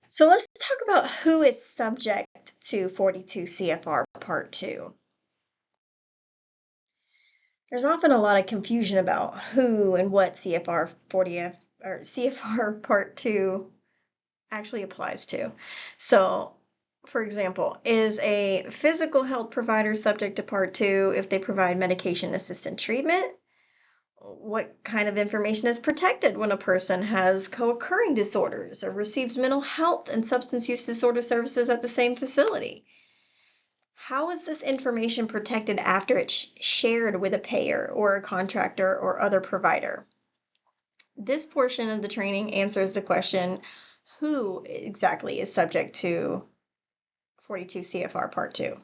So let's talk about who is subject to 42 CFR Part 2. There's often a lot of confusion about who and what CFR 40 or CFR Part 2 actually applies to. So, for example, is a physical health provider subject to Part 2 if they provide medication-assisted treatment? What kind of information is protected when a person has co-occurring disorders or receives mental health and substance use disorder services at the same facility? How is this information protected after it's shared with a payer or a contractor or other provider? This portion of the training answers the question, who exactly is subject to 42 CFR Part 2?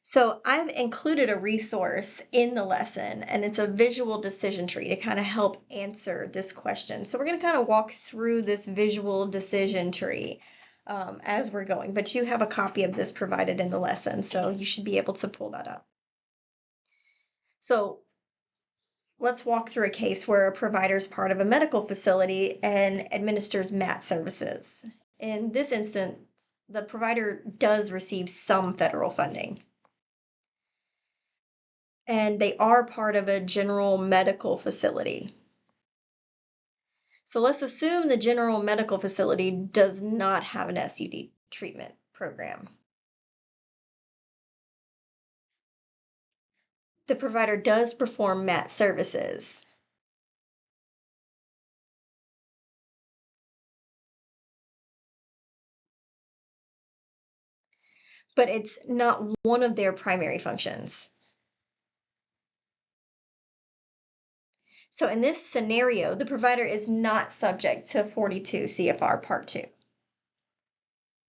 So I've included a resource in the lesson, and it's a visual decision tree to kind of help answer this question. So we're going to kind of walk through this visual decision tree as we're going, but you have a copy of this provided in the lesson, so you should be able to pull that up. So let's walk through a case where a provider is part of a medical facility and administers MAT services. In this instance, the provider does receive some federal funding, and they are part of a general medical facility. So let's assume the general medical facility does not have an SUD treatment program. The provider does perform MAT services. But it's not one of their primary functions. So in this scenario, the provider is not subject to 42 CFR Part 2.